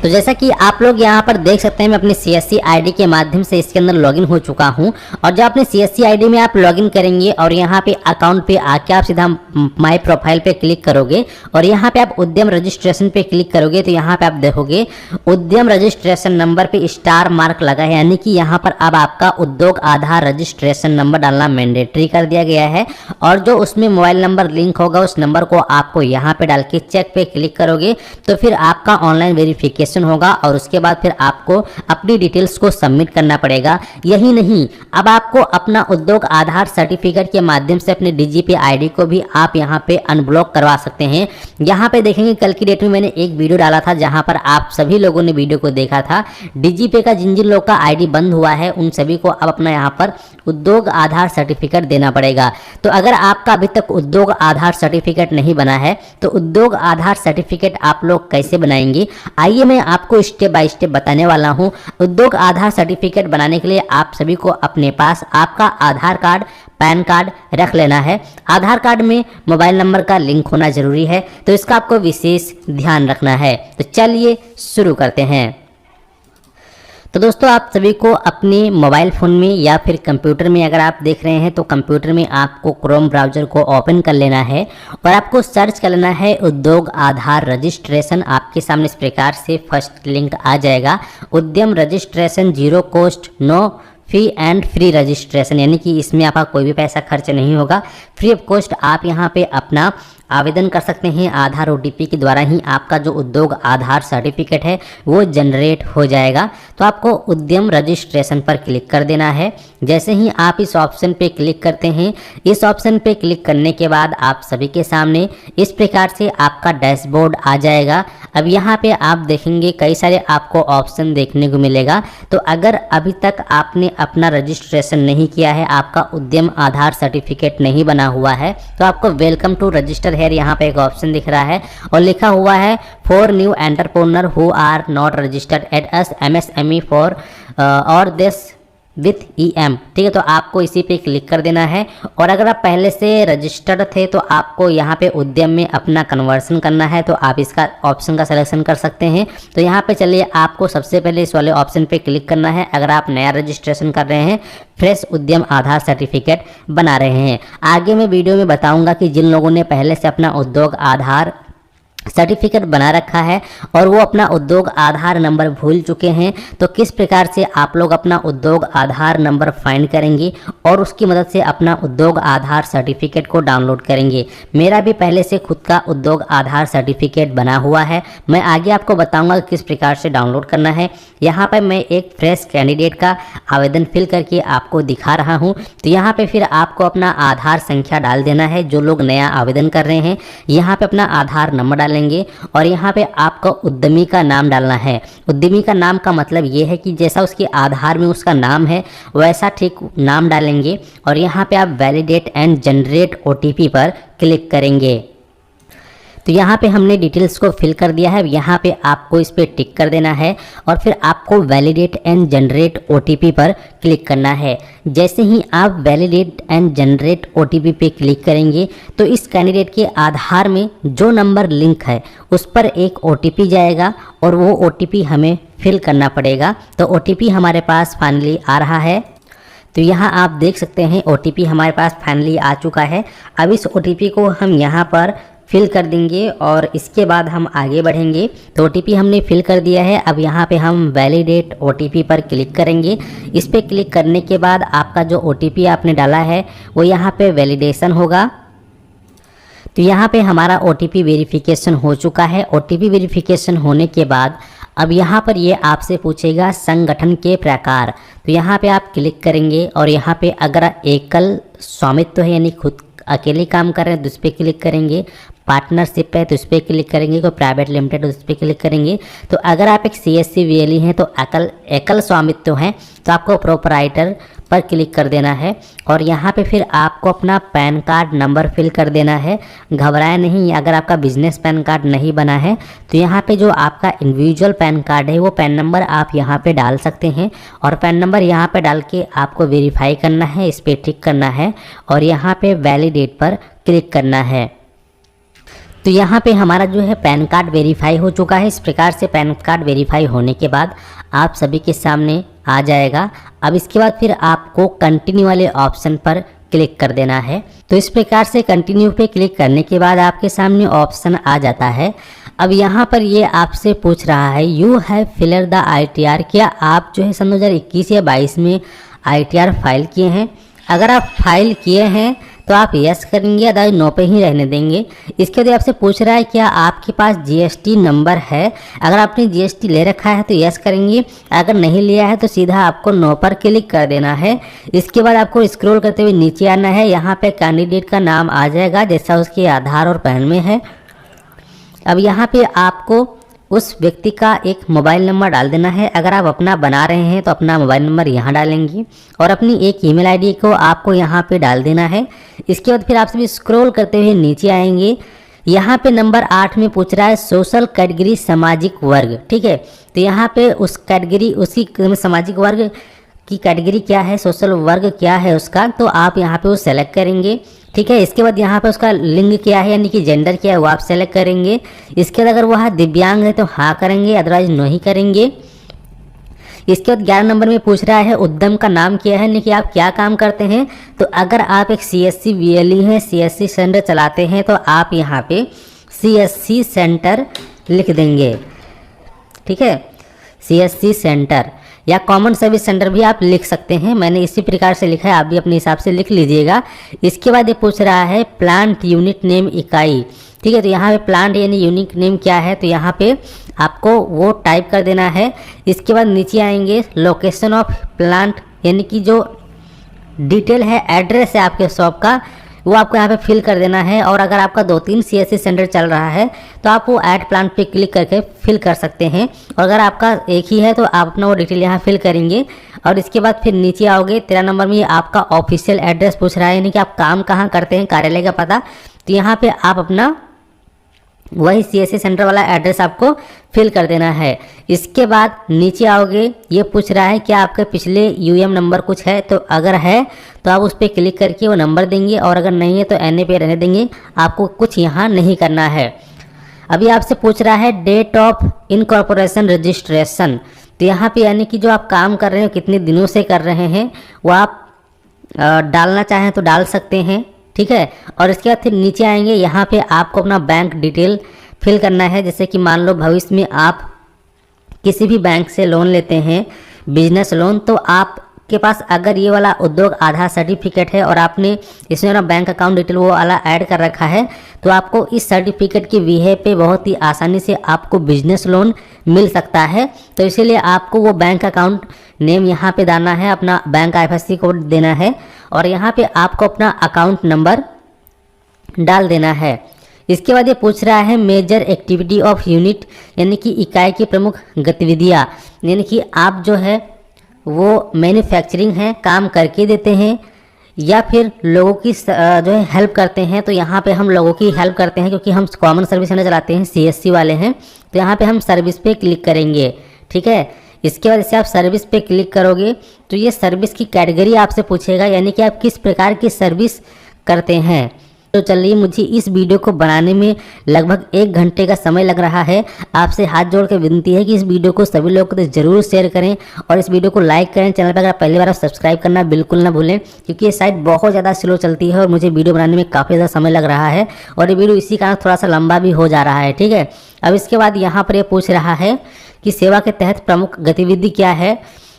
तो जैसा कि आप लोग यहाँ पर देख सकते हैं, मैं अपनी CSC आईडी के माध्यम से इसके अंदर लॉगिन हो चुका हूँ। और जब अपने CSC आईडी में आप लॉगिन करेंगे और यहाँ पे अकाउंट पे आके आप सीधा माई प्रोफाइल पे क्लिक करोगे और यहाँ पे आप उद्यम रजिस्ट्रेशन पे क्लिक करोगे तो यहाँ पे आप देखोगे उद्यम रजिस्ट्रेशन नंबर पे स्टार मार्क लगा है, यानी कि यहाँ पर अब आपका उद्योग आधार रजिस्ट्रेशन नंबर डालना मैंडेटरी कर दिया गया है। और जो उसमें मोबाइल नंबर लिंक होगा उस नंबर को आपको यहाँ पे डाल के चेक पे क्लिक करोगे तो फिर आपका ऑनलाइन वेरिफिकेशन होगा और उसके बाद फिर आपको अपनी डिटेल्स को सबमिट करना पड़ेगा। यही नहीं, अब आपको अपना उद्योग आधार सर्टिफिकेट के माध्यम से अपने DGP आईडी को भी आप यहाँ पे अनब्लॉक करवा सकते हैं। यहाँ पे देखेंगे कल की डेट में मैंने एक वीडियो डाला था जहाँ पर आप सभी लोगों ने वीडियो को देखा था। DGP का जिन जिन लोग का आईडी बंद हुआ है उन सभी को अब अपना यहाँ पर उद्योग आधार सर्टिफिकेट देना पड़ेगा। तो अगर आपका अभी तक उद्योग आधार सर्टिफिकेट नहीं बना है तो उद्योग आधार सर्टिफिकेट आप लोग कैसे बनाएंगे, आइए मैं आपको स्टेप बाय स्टेप बताने वाला हूं। उद्योग आधार सर्टिफिकेट बनाने के लिए आप सभी को अपने पास आपका आधार कार्ड, पैन कार्ड रख लेना है। आधार कार्ड में मोबाइल नंबर का लिंक होना जरूरी है, तो इसका आपको विशेष ध्यान रखना है। तो चलिए शुरू करते हैं। तो दोस्तों, आप सभी को अपने मोबाइल फ़ोन में या फिर कंप्यूटर में अगर आप देख रहे हैं तो कंप्यूटर में आपको क्रोम ब्राउज़र को ओपन कर लेना है और आपको सर्च कर लेना है उद्योग आधार रजिस्ट्रेशन। आपके सामने इस प्रकार से फर्स्ट लिंक आ जाएगा, Udyam registration, zero cost, no fee and free registration, यानी कि इसमें आपका कोई भी पैसा खर्च नहीं होगा, फ्री ऑफ कॉस्ट आप यहाँ पे अपना आवेदन कर सकते हैं। आधार OTP के द्वारा ही आपका जो उद्योग आधार सर्टिफिकेट है वो जनरेट हो जाएगा। तो आपको उद्यम रजिस्ट्रेशन पर क्लिक कर देना है। जैसे ही आप इस ऑप्शन पे क्लिक करते हैं, इस ऑप्शन पे क्लिक करने के बाद आप सभी के सामने इस प्रकार से आपका डैशबोर्ड आ जाएगा। अब यहाँ पे आप देखेंगे कई सारे आपको ऑप्शन देखने को मिलेगा। तो अगर अभी तक आपने अपना रजिस्ट्रेशन नहीं किया है, आपका उद्यम आधार सर्टिफिकेट नहीं बना हुआ है, तो आपको वेलकम टू रजिस्टर यहाँ पे एक ऑप्शन दिख रहा है और लिखा हुआ है for new entrepreneur who are not registered at us MSME for और दिस विथ EM। ठीक है, तो आपको इसी पे क्लिक कर देना है। और अगर आप पहले से रजिस्टर्ड थे तो आपको यहाँ पे उद्यम में अपना कन्वर्सन करना है, तो आप इसका ऑप्शन का सिलेक्शन कर सकते हैं। तो यहाँ पे चलिए आपको सबसे पहले इस वाले ऑप्शन पे क्लिक करना है अगर आप नया रजिस्ट्रेशन कर रहे हैं, फ्रेश उद्यम आधार सर्टिफिकेट बना रहे हैं। आगे मैं वीडियो में बताऊँगा कि जिन लोगों ने पहले से अपना उद्योग आधार सर्टिफिकेट बना रखा है और वो अपना उद्योग आधार नंबर भूल चुके हैं तो किस प्रकार से आप लोग अपना उद्योग आधार नंबर फाइंड करेंगे और उसकी मदद से अपना उद्योग आधार सर्टिफिकेट को डाउनलोड करेंगे। मेरा भी पहले से खुद का उद्योग आधार सर्टिफिकेट बना हुआ है, मैं आगे आपको बताऊंगा किस प्रकार से डाउनलोड करना है। यहाँ पर मैं एक फ्रेश कैंडिडेट का आवेदन फिल करके आपको दिखा रहा हूँ। तो यहाँ पे फिर आपको अपना आधार संख्या डाल देना है। जो लोग नया आवेदन कर रहे हैं यहाँ पे अपना आधार नंबर डालेंगे और यहाँ पे आपको उद्यमी का नाम डालना है। उद्यमी का नाम का मतलब ये है कि जैसा उसके आधार में उसका नाम है वैसा ठीक नाम डालेंगे और यहाँ पे आप वैलिडेट एंड जनरेट OTP पर क्लिक करेंगे। तो यहाँ पे हमने डिटेल्स को फिल कर दिया है। यहाँ पे आपको इस पर टिक कर देना है और फिर आपको वैलिडेट एंड जनरेट OTP पर क्लिक करना है। जैसे ही आप वैलिडेट एंड जनरेट OTP पे क्लिक करेंगे तो इस कैंडिडेट के आधार में जो नंबर लिंक है उस पर एक OTP जाएगा और वो OTP हमें फिल करना पड़ेगा। तो OTP हमारे पास फाइनली आ रहा है। तो यहाँ आप देख सकते हैं OTP हमारे पास फाइनली आ चुका है। अब इस OTP को हम यहाँ पर फिल कर देंगे और इसके बाद हम आगे बढ़ेंगे। तो OTP हमने फिल कर दिया है। अब यहाँ पे हम वैलिडेट OTP पर क्लिक करेंगे। इस पर क्लिक करने के बाद आपका जो OTP आपने डाला है वो यहाँ पे वैलिडेशन होगा। तो यहाँ पे हमारा OTP वेरिफिकेशन हो चुका है। OTP वेरिफिकेशन होने के बाद अब यहाँ पर ये आपसे पूछेगा संगठन के प्रकार। तो यहाँ पे आप क्लिक करेंगे और यहाँ पे अगर एकल स्वामित्व है यानी खुद अकेले काम कर रहे हैं तो उस पर क्लिक करेंगे। पार्टनरशिप है तो उस पर क्लिक करेंगे। कोई प्राइवेट लिमिटेड उस पर क्लिक करेंगे। तो अगर आप एक CSC VLE हैं तो एकल स्वामित्व हैं तो आपको प्रोपराइटर पर क्लिक कर देना है और यहाँ पे फिर आपको अपना पैन कार्ड नंबर फिल कर देना है। घबराए नहीं, अगर आपका बिजनेस पैन कार्ड नहीं बना है तो यहाँ पे जो आपका इंडिविजुअल पैन कार्ड है वो पैन नंबर आप यहाँ पे डाल सकते हैं और पैन नंबर यहाँ पे डाल के आपको वेरीफाई करना है, इस पर टिक करना है और यहाँ पे वैलिडेट पर क्लिक करना है। तो यहाँ पे हमारा जो है पैन कार्ड वेरीफाई हो चुका है। इस प्रकार से पैन कार्ड वेरीफाई होने के बाद आप सभी के सामने आ जाएगा। अब इसके बाद फिर आपको कंटिन्यू वाले ऑप्शन पर क्लिक कर देना है। तो इस प्रकार से कंटिन्यू पे क्लिक करने के बाद आपके सामने ऑप्शन आ जाता है। अब यहाँ पर ये आपसे पूछ रहा है you have filler the ITR, क्या आप जो है सन 2021 या 22 में ITR फाइल किए हैं। अगर आप फाइल किए हैं तो आप यस करेंगे, अदरवाइज नो पे ही रहने देंगे। इसके बाद आपसे पूछ रहा है क्या आपके पास GST नंबर है। अगर आपने GST ले रखा है तो यस करेंगे, अगर नहीं लिया है तो सीधा आपको नो पर क्लिक कर देना है। इसके बाद आपको स्क्रॉल करते हुए नीचे आना है। यहाँ पे कैंडिडेट का नाम आ जाएगा जैसा उसके आधार और पैन में है। अब यहाँ पे आपको उस व्यक्ति का एक मोबाइल नंबर डाल देना है। अगर आप अपना बना रहे हैं तो अपना मोबाइल नंबर यहाँ डालेंगे और अपनी एक ईमेल आईडी को आपको यहाँ पे डाल देना है। इसके बाद फिर आप सभी स्क्रॉल करते हुए नीचे आएंगे। यहाँ पे नंबर 8 में पूछ रहा है सोशल कैटेगरी सामाजिक वर्ग, ठीक है। तो यहाँ पे उस कैटेगरी उसी सामाजिक वर्ग की कैटेगरी क्या है, सोशल वर्ग क्या है उसका, तो आप यहाँ पे वो सेलेक्ट करेंगे, ठीक है। इसके बाद यहाँ पे उसका लिंग क्या है यानी कि जेंडर क्या है वो आप सेलेक्ट करेंगे। इसके बाद अगर वह दिव्यांग है तो हाँ करेंगे, अदरवाइज नहीं करेंगे। इसके बाद 11 नंबर में पूछ रहा है उद्यम का नाम क्या है यानी कि आप क्या काम करते हैं। तो अगर आप एक CSC VLE हैं, CSC सेंटर चलाते हैं तो आप यहाँ पे CSC सेंटर लिख देंगे, ठीक है। CSC सेंटर या कॉमन सर्विस सेंटर भी आप लिख सकते हैं। मैंने इसी प्रकार से लिखा है, आप भी अपने हिसाब से लिख लीजिएगा। इसके बाद ये पूछ रहा है प्लांट यूनिट नेम इकाई, ठीक है। तो यहाँ पे प्लांट यानी यूनिक नेम क्या है, तो यहाँ पे आपको वो टाइप कर देना है। इसके बाद नीचे आएंगे लोकेशन ऑफ प्लांट यानी कि जो डिटेल है, एड्रेस है आपके शॉप का, वो आपको यहाँ पे फिल कर देना है। और अगर आपका 2-3 CSC सेंटर चल रहा है तो आप वो ऐड प्लांट पे क्लिक करके फिल कर सकते हैं। और अगर आपका एक ही है तो आप अपना वो डिटेल यहाँ फिल करेंगे। और इसके बाद फिर नीचे आओगे 13 नंबर में आपका ऑफिशियल एड्रेस पूछ रहा है यानी कि आप काम कहाँ करते हैं, कार्यालय का पता। तो यहाँ पे आप अपना वही CSC सेंटर वाला एड्रेस आपको फिल कर देना है। इसके बाद नीचे आओगे, ये पूछ रहा है क्या आपके पिछले UM नंबर कुछ है, तो अगर है तो आप उस पर क्लिक करके वो नंबर देंगे और अगर नहीं है तो NA पे रहने देंगे, आपको कुछ यहाँ नहीं करना है। अभी आपसे पूछ रहा है डेट ऑफ इनकॉर्पोरेशन रजिस्ट्रेशन, तो यहाँ पे यानी कि जो आप काम कर रहे हैं कितने दिनों से कर रहे हैं वो आप डालना चाहें तो डाल सकते हैं, ठीक है। और इसके बाद फिर नीचे आएंगे, यहाँ पे आपको अपना बैंक डिटेल फिल करना है। जैसे कि मान लो भविष्य में आप किसी भी बैंक से लोन लेते हैं, बिजनेस लोन, तो आपके पास अगर ये वाला उद्योग आधार सर्टिफिकेट है और आपने इसमें अपना बैंक अकाउंट डिटेल वो वाला ऐड कर रखा है, तो आपको इस सर्टिफिकेट की वीहे पे बहुत ही आसानी से आपको बिजनेस लोन मिल सकता है। तो इसीलिए आपको वो बैंक अकाउंट नेम यहाँ पे डालना है, अपना बैंक IFSC कोड देना है और यहाँ पे आपको अपना अकाउंट नंबर डाल देना है। इसके बाद ये पूछ रहा है मेजर एक्टिविटी ऑफ यूनिट यानी कि इकाई की प्रमुख गतिविधियाँ, यानी कि आप जो है वो मैन्युफैक्चरिंग है, काम करके देते हैं या फिर लोगों की जो है हेल्प करते हैं। तो यहाँ पे हम लोगों की हेल्प करते हैं क्योंकि हम कॉमन सर्विस सेंटर चलाते हैं, CSC वाले हैं। तो यहाँ पे हम सर्विस पे क्लिक करेंगे, ठीक है। इसके बाद से आप सर्विस पे क्लिक करोगे तो ये सर्विस की कैटेगरी आपसे पूछेगा यानी कि आप किस प्रकार की सर्विस करते हैं। तो चलिए, मुझे इस वीडियो को बनाने में लगभग 1 घंटे का समय लग रहा है। आपसे हाथ जोड़ के विनती है कि इस वीडियो को सभी लोग को ज़रूर शेयर करें और इस वीडियो को लाइक करें। चैनल पर अगर पहली बार सब्सक्राइब करना बिल्कुल ना भूलें क्योंकि ये साइट बहुत ज़्यादा स्लो चलती है और मुझे वीडियो बनाने में काफ़ी ज़्यादा समय लग रहा है और ये वीडियो इसी कारण थोड़ा सा लंबा भी हो जा रहा है, ठीक है। अब इसके बाद यहाँ पर ये पूछ रहा है कि सेवा के तहत प्रमुख गतिविधि क्या है,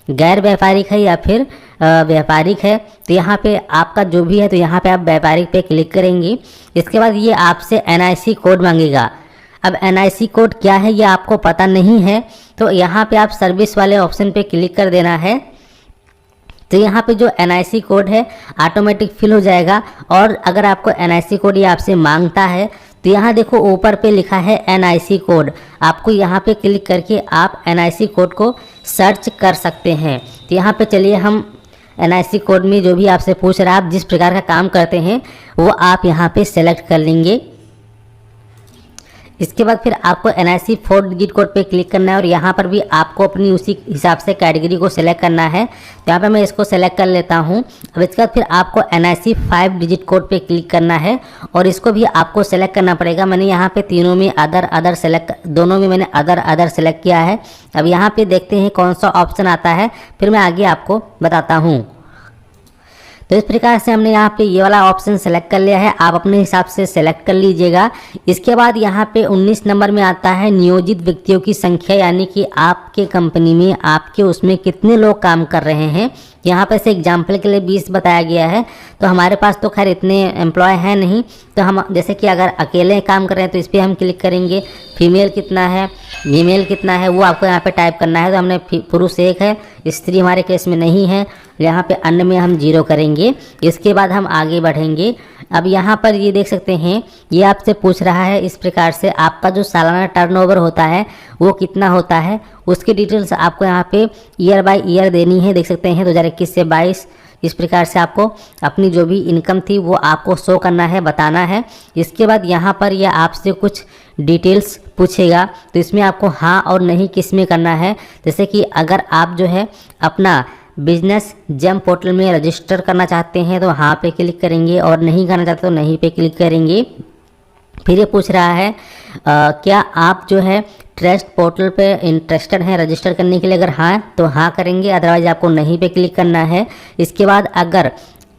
गैर व्यापारिक है या फिर व्यापारिक है। तो यहाँ पे आपका जो भी है तो यहाँ पे आप व्यापारिक पे क्लिक करेंगे। इसके बाद ये आपसे NIC कोड मांगेगा। अब NIC कोड क्या है ये आपको पता नहीं है तो यहाँ पे आप सर्विस वाले ऑप्शन पे क्लिक कर देना है। तो यहाँ पे जो NIC कोड है ऑटोमेटिक फिल हो जाएगा और अगर आपको NIC कोड ये आपसे मांगता है तो यहाँ देखो ऊपर पे लिखा है NIC कोड, आपको यहाँ पे क्लिक करके आप NIC कोड को सर्च कर सकते हैं। तो यहाँ पे चलिए हम NIC कोड में जो भी आपसे पूछ रहा है, आप जिस प्रकार का काम करते हैं वो आप यहाँ पे सेलेक्ट कर लेंगे। इसके बाद फिर आपको NIC 4 डिजिट कोड पे क्लिक करना है और यहाँ पर भी आपको अपनी उसी हिसाब से कैटेगरी को सिलेक्ट करना है। तो यहाँ पे मैं इसको सेलेक्ट कर लेता हूँ। अब इसके बाद फिर आपको NIC 5 डिजिट कोड पे क्लिक करना है और इसको भी आपको सेलेक्ट करना पड़ेगा। मैंने यहाँ पे तीनों में अदर सेलेक्ट, दोनों में मैंने अदर सेलेक्ट किया है। अब यहाँ पे देखते हैं कौन सा ऑप्शन आता है, फिर मैं आगे आपको बताता हूँ। तो इस प्रकार से हमने यहाँ पे ये वाला ऑप्शन सेलेक्ट कर लिया है, आप अपने हिसाब से सेलेक्ट कर लीजिएगा। इसके बाद यहाँ पे 19 नंबर में आता है नियोजित व्यक्तियों की संख्या, यानी कि आपके कंपनी में आपके उसमें कितने लोग काम कर रहे हैं। यहाँ पर से एग्जाम्पल के लिए 20 बताया गया है। तो हमारे पास तो खैर इतने एम्प्लॉय हैं नहीं, तो हम जैसे कि अगर अकेले काम कर रहे हैं तो इस पर हम क्लिक करेंगे। फीमेल कितना है, फीमेल कितना है, वो आपको यहाँ पे टाइप करना है। तो हमने पुरुष 1 है, स्त्री हमारे केस में नहीं है। यहाँ पे अन्य में हम 0 करेंगे। इसके बाद हम आगे बढ़ेंगे। अब यहाँ पर ये देख सकते हैं, ये आपसे पूछ रहा है इस प्रकार से आपका जो सालाना टर्नओवर होता है वो कितना होता है, उसकी डिटेल्स आपको यहाँ पे ईयर बाय ईयर देनी है। देख सकते हैं 2021 से 22, इस प्रकार से आपको अपनी जो भी इनकम थी वो आपको शो करना है, बताना है। इसके बाद यहाँ पर यह आपसे कुछ डिटेल्स पूछेगा, तो इसमें आपको हाँ और नहीं किस में करना है। जैसे कि अगर आप जो है अपना बिजनेस जेम पोर्टल में रजिस्टर करना चाहते हैं तो हाँ पे क्लिक करेंगे, और नहीं करना चाहते तो नहीं पे क्लिक करेंगे। फिर ये पूछ रहा है क्या आप जो है ट्रस्ट पोर्टल पे इंटरेस्टेड हैं रजिस्टर करने के लिए, अगर हाँ तो हाँ करेंगे, अदरवाइज आपको नहीं पे क्लिक करना है। इसके बाद अगर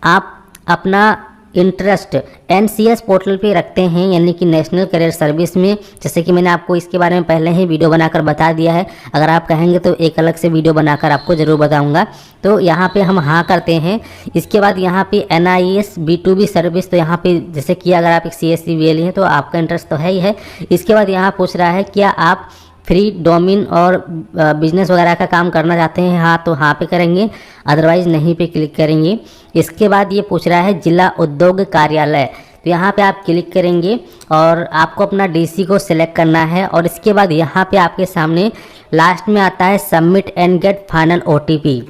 आप अपना इंटरेस्ट NCS पोर्टल पे रखते हैं, यानी कि नेशनल करियर सर्विस में, जैसे कि मैंने आपको इसके बारे में पहले ही वीडियो बनाकर बता दिया है, अगर आप कहेंगे तो एक अलग से वीडियो बनाकर आपको ज़रूर बताऊंगा। तो यहाँ पे हम हाँ करते हैं। इसके बाद यहाँ पे NIS B2B सर्विस, तो यहाँ पे जैसे कि अगर आप एक CSC VL हैं तो आपका इंटरेस्ट तो है ही है। इसके बाद यहाँ पूछ रहा है क्या आप फ्री डोमेन और बिजनेस वगैरह का काम करना चाहते हैं, हाँ तो हाँ पे करेंगे, अदरवाइज नहीं पे क्लिक करेंगे। इसके बाद ये पूछ रहा है जिला उद्योग कार्यालय, तो यहाँ पे आप क्लिक करेंगे और आपको अपना DC को सिलेक्ट करना है। और इसके बाद यहाँ पे आपके सामने लास्ट में आता है submit and get final OTP,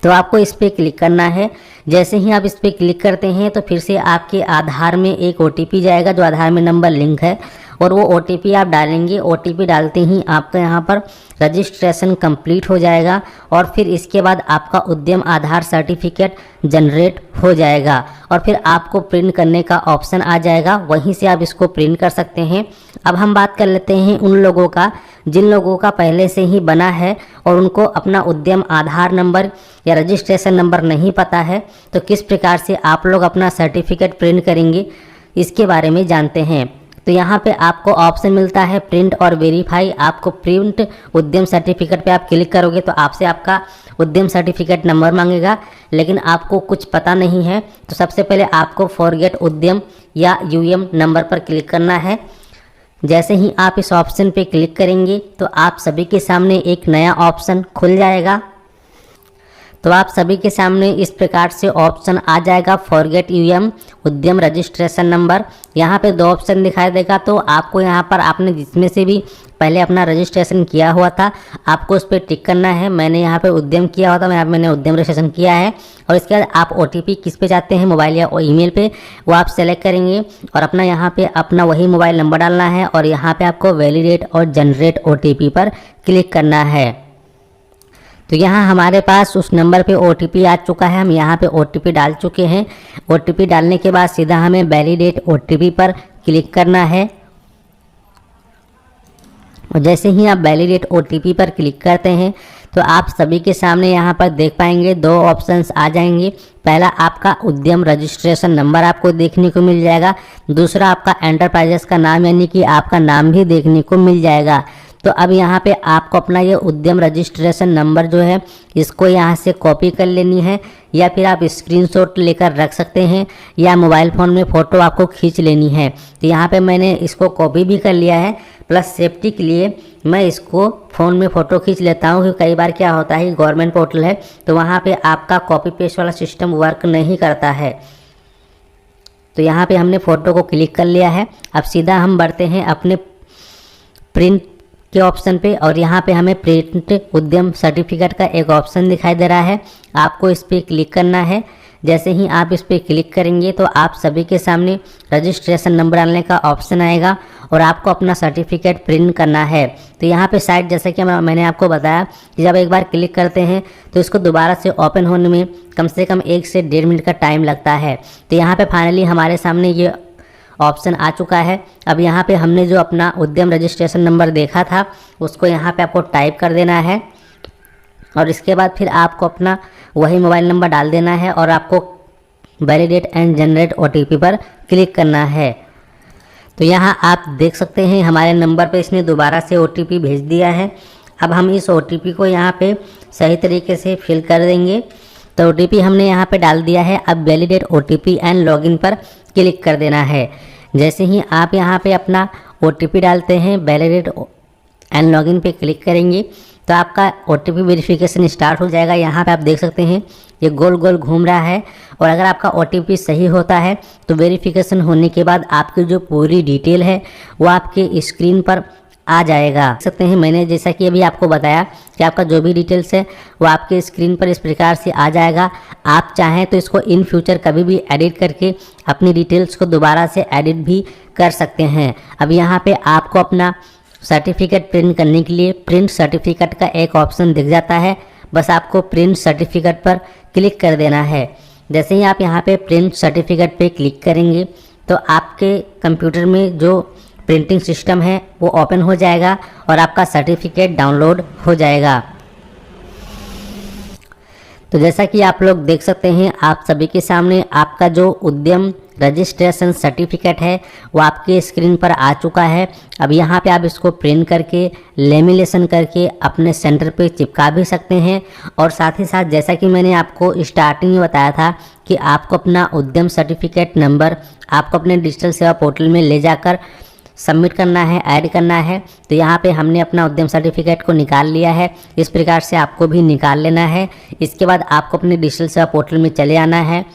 तो आपको इस पर क्लिक करना है। जैसे ही आप इस पर क्लिक करते हैं तो फिर से आपके आधार में एक OTP जाएगा जो आधार में नंबर लिंक है, और वो OTP आप डालेंगे। OTP डालते ही आपका यहाँ पर रजिस्ट्रेशन कंप्लीट हो जाएगा और फिर इसके बाद आपका उद्यम आधार सर्टिफिकेट जनरेट हो जाएगा और फिर आपको प्रिंट करने का ऑप्शन आ जाएगा, वहीं से आप इसको प्रिंट कर सकते हैं। अब हम बात कर लेते हैं उन लोगों का जिन लोगों का पहले से ही बना है और उनको अपना उद्यम आधार नंबर या रजिस्ट्रेशन नंबर नहीं पता है, तो किस प्रकार से आप लोग अपना सर्टिफिकेट प्रिंट करेंगे इसके बारे में जानते हैं। तो यहाँ पे आपको ऑप्शन मिलता है प्रिंट और वेरीफाई। आपको प्रिंट उद्यम सर्टिफिकेट पे आप क्लिक करोगे तो आपसे आपका उद्यम सर्टिफिकेट नंबर मांगेगा, लेकिन आपको कुछ पता नहीं है तो सबसे पहले आपको फॉरगेट उद्यम या UM नंबर पर क्लिक करना है। जैसे ही आप इस ऑप्शन पे क्लिक करेंगे तो आप सभी के सामने एक नया ऑप्शन खुल जाएगा। तो आप सभी के सामने इस प्रकार से ऑप्शन आ जाएगा फॉरगेट UM उद्यम रजिस्ट्रेशन नंबर। यहाँ पे 2 ऑप्शन दिखाई देगा, तो आपको यहाँ पर आपने जिसमें से भी पहले अपना रजिस्ट्रेशन किया हुआ था आपको उस पर टिक करना है। मैंने यहाँ पे उद्यम किया हुआ था, मैंने उद्यम रजिस्ट्रेशन किया है। और इसके बाद आप OTP किस पे चाहते हैं, मोबाइल या ईमेल पे, वो आप सेलेक्ट करेंगे और अपना यहाँ पे अपना वही मोबाइल नंबर डालना है और यहाँ पे आपको वैलिडेट और जनरेट OTP पर क्लिक करना है। तो यहाँ हमारे पास उस नंबर पे OTP आ चुका है, हम यहाँ पे OTP डाल चुके हैं। OTP डालने के बाद सीधा हमें वैलिडेट OTP पर क्लिक करना है और जैसे ही आप वैलिडेट OTP पर क्लिक करते हैं तो आप सभी के सामने यहाँ पर देख पाएंगे 2 ऑप्शंस आ जाएंगे। पहला आपका उद्यम रजिस्ट्रेशन नंबर आपको देखने को मिल जाएगा, दूसरा आपका एंटरप्राइजेस का नाम यानी कि आपका नाम भी देखने को मिल जाएगा। तो अब यहाँ पे आपको अपना ये उद्यम रजिस्ट्रेशन नंबर जो है इसको यहाँ से कॉपी कर लेनी है, या फिर आप स्क्रीनशॉट लेकर रख सकते हैं या मोबाइल फ़ोन में फ़ोटो आपको खींच लेनी है। तो यहाँ पे मैंने इसको कॉपी भी कर लिया है, प्लस सेफ्टी के लिए मैं इसको फ़ोन में फ़ोटो खींच लेता हूँ, क्योंकि कई बार क्या होता है गवर्नमेंट पोर्टल है तो वहाँ पर आपका कॉपी पेस्ट वाला सिस्टम वर्क नहीं करता है। तो यहाँ पर हमने फ़ोटो को क्लिक कर लिया है। अब सीधा हम बढ़ते हैं अपने प्रिंट के ऑप्शन पे और यहाँ पे हमें प्रिंट उद्यम सर्टिफिकेट का एक ऑप्शन दिखाई दे रहा है, आपको इस पर क्लिक करना है। जैसे ही आप इस पर क्लिक करेंगे तो आप सभी के सामने रजिस्ट्रेशन नंबर डालने का ऑप्शन आएगा और आपको अपना सर्टिफिकेट प्रिंट करना है। तो यहाँ पे साइट जैसे कि मैंने आपको बताया कि जब एक बार क्लिक करते हैं तो इसको दोबारा से ओपन होने में कम से कम 1 से 1.5 मिनट का टाइम लगता है। तो यहाँ पे फाइनली हमारे सामने ये ऑप्शन आ चुका है। अब यहाँ पे हमने जो अपना उद्यम रजिस्ट्रेशन नंबर देखा था उसको यहाँ पे आपको टाइप कर देना है और इसके बाद फिर आपको अपना वही मोबाइल नंबर डाल देना है और आपको वैलिडेट एंड जनरेट OTP पर क्लिक करना है। तो यहाँ आप देख सकते हैं हमारे नंबर पे इसने दोबारा से OTP भेज दिया है। अब हम इस OTP को यहाँ पे सही तरीके से फिल कर देंगे। तो OTP हमने यहाँ पे डाल दिया है। अब वैलिडेट OTP एंड लॉगिन पर क्लिक कर देना है। जैसे ही आप यहाँ पे अपना OTP डालते हैं, वैलिडेट एंड लॉगिन पे क्लिक करेंगे तो आपका OTP वेरिफिकेशन स्टार्ट हो जाएगा। यहाँ पे आप देख सकते हैं ये गोल गोल घूम रहा है और अगर आपका OTP सही होता है तो वेरिफिकेशन होने के बाद आपकी जो पूरी डिटेल है वो आपके स्क्रीन पर आ जाएगा। देख सकते हैं मैंने जैसा कि अभी आपको बताया कि आपका जो भी डिटेल्स है वो आपके स्क्रीन पर इस प्रकार से आ जाएगा। आप चाहें तो इसको इन फ्यूचर कभी भी एडिट करके अपनी डिटेल्स को दोबारा से एडिट भी कर सकते हैं। अब यहाँ पे आपको अपना सर्टिफिकेट प्रिंट करने के लिए प्रिंट सर्टिफिकेट का एक ऑप्शन दिख जाता है। बस आपको प्रिंट सर्टिफिकेट पर क्लिक कर देना है। जैसे ही आप यहाँ पे प्रिंट सर्टिफिकेट पे क्लिक करेंगे तो आपके कंप्यूटर में जो प्रिंटिंग सिस्टम है वो ओपन हो जाएगा और आपका सर्टिफिकेट डाउनलोड हो जाएगा। तो जैसा कि आप लोग देख सकते हैं आप सभी के सामने आपका जो उद्यम रजिस्ट्रेशन सर्टिफिकेट है वो आपके स्क्रीन पर आ चुका है। अब यहाँ पे आप इसको प्रिंट करके लेमिनेशन करके अपने सेंटर पे चिपका भी सकते हैं और साथ ही साथ जैसा कि मैंने आपको स्टार्टिंग में बताया था कि आपको अपना उद्यम सर्टिफिकेट नंबर आपको अपने डिजिटल सेवा पोर्टल में ले जाकर सबमिट करना है, ऐड करना है। तो यहाँ पे हमने अपना उद्यम सर्टिफिकेट को निकाल लिया है। इस प्रकार से आपको भी निकाल लेना है। इसके बाद आपको अपने डिजिटल सेवा पोर्टल में चले आना है,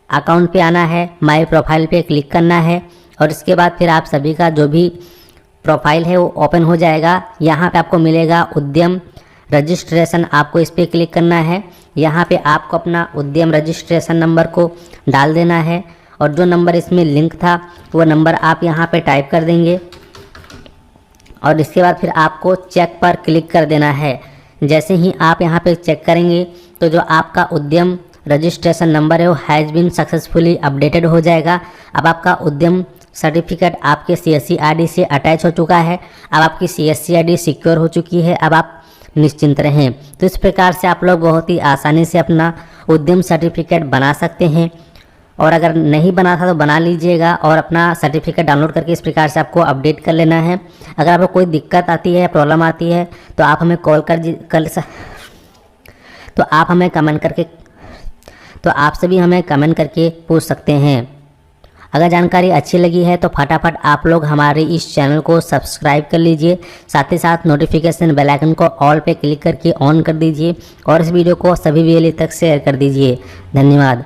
अकाउंट पे आना है, माय प्रोफाइल पे क्लिक करना है और इसके बाद फिर आप सभी का जो भी प्रोफाइल है वो ओपन हो जाएगा। यहाँ पे आपको मिलेगा उद्यम रजिस्ट्रेशन, आपको इस पर क्लिक करना है। यहाँ पे आपको अपना उद्यम रजिस्ट्रेशन नंबर को डाल देना है और जो नंबर इसमें लिंक था वो नंबर आप यहाँ पे टाइप कर देंगे और इसके बाद फिर आपको चेक पर क्लिक कर देना है। जैसे ही आप यहाँ पे चेक करेंगे तो जो आपका उद्यम रजिस्ट्रेशन नंबर है वो हैज़ बीन सक्सेसफुली अपडेटेड हो जाएगा। अब आपका उद्यम सर्टिफिकेट आपके CSC ID से अटैच हो चुका है। अब आपकी CSC ID सिक्योर हो चुकी है। अब आप निश्चिंत रहें। तो इस प्रकार से आप लोग बहुत ही आसानी से अपना उद्यम सर्टिफिकेट बना सकते हैं और अगर नहीं बना था तो बना लीजिएगा और अपना सर्टिफिकेट डाउनलोड करके इस प्रकार से आपको अपडेट कर लेना है। अगर आपको कोई दिक्कत आती है, प्रॉब्लम आती है तो आप हमें कॉल तो आप हमें कमेंट करके आप सभी हमें कमेंट करके पूछ सकते हैं। अगर जानकारी अच्छी लगी है तो फटाफट आप लोग हमारे इस चैनल को सब्सक्राइब कर लीजिए, साथ ही साथ नोटिफिकेशन बेल आइकन को ऑल पे क्लिक करके ऑन कर दीजिए और इस वीडियो को सभी वेले तक शेयर कर दीजिए। धन्यवाद।